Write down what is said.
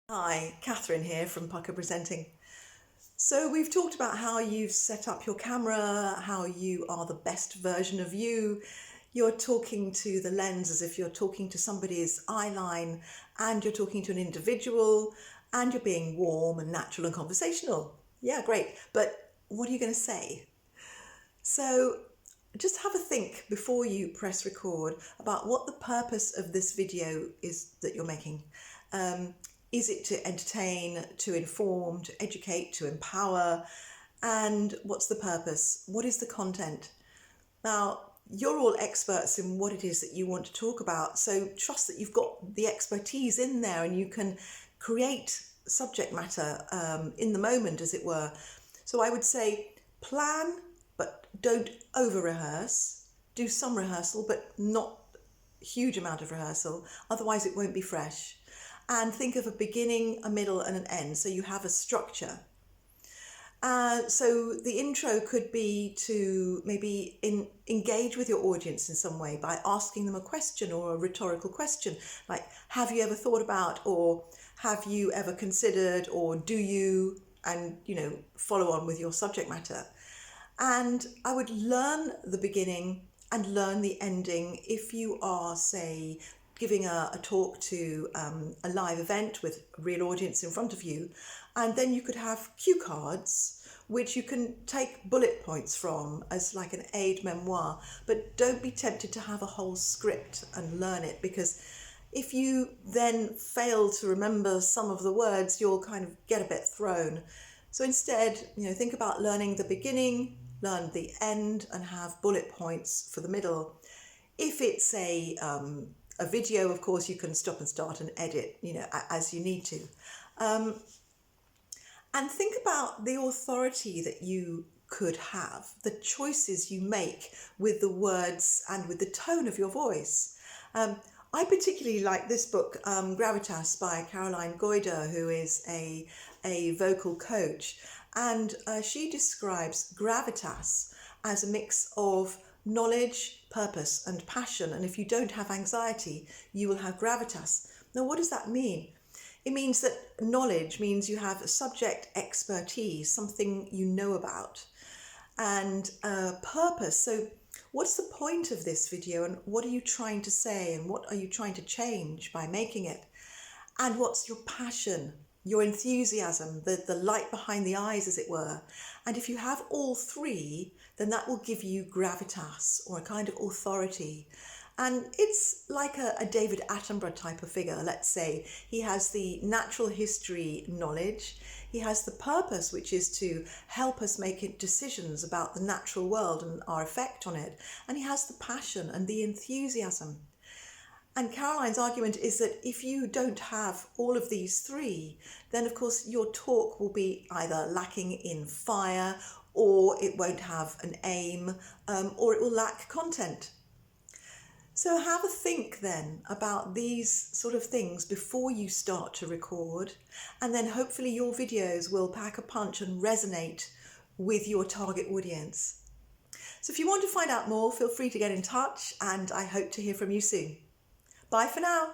Hi, Kathryn here from Pukka Presenting. So we've talked about how you've set up your camera, how you are the best version of you. You're talking to the lens as if you're talking to somebody's eye line, and you're talking to an individual, and you're being warm and natural and conversational. Yeah, great. But what are you going to say? So just have a think before you press record about what the purpose of this video is that you're making. Is it to entertain, to inform, to educate, to empower? And what's the purpose? What is the content? Now, you're all experts in what it is that you want to talk about, so trust that you've got the expertise in there and you can create subject matter in the moment, as it were. So I would say plan, but don't over-rehearse. Do some rehearsal, but not a huge amount of rehearsal, otherwise it won't be fresh. And think of a beginning, a middle and an end, so you have a structure. So the intro could be to maybe engage with your audience in some way by asking them a question or a rhetorical question, like, have you ever thought about, or have you ever considered, or do you, and follow on with your subject matter. And I would learn the beginning and learn the ending if you are, say, giving a talk to a live event with a real audience in front of you. And then you could have cue cards, which you can take bullet points from as like an aide memoir. But don't be tempted to have a whole script and learn it, because if you then fail to remember some of the words, you'll kind of get a bit thrown. So instead, think about learning the beginning, learn the end, and have bullet points for the middle. If it's a video, of course, you can stop and start and edit, as you need to. And think about the authority that you could have, the choices you make with the words and with the tone of your voice. I particularly like this book, Gravitas by Caroline Goyder, who is a vocal coach. And she describes gravitas as a mix of knowledge, purpose and passion. And if you don't have anxiety, you will have gravitas. Now, what does that mean? It means that knowledge means you have a subject expertise, something you know about. And purpose, so what's the point of this video, and what are you trying to say, and what are you trying to change by making it? And what's your passion, your enthusiasm, the light behind the eyes, as it were? And if you have all three, then that will give you gravitas, or a kind of authority. And it's like a David Attenborough type of figure, let's say. He has the natural history knowledge, he has the purpose, which is to help us make decisions about the natural world and our effect on it, and he has the passion and the enthusiasm. And Caroline's argument is that if you don't have all of these three, then of course your talk will be either lacking in fire, or it won't have an aim, or it will lack content. So have a think then about these sort of things before you start to record, and then hopefully your videos will pack a punch and resonate with your target audience. So if you want to find out more, feel free to get in touch, and I hope to hear from you soon. Bye for now.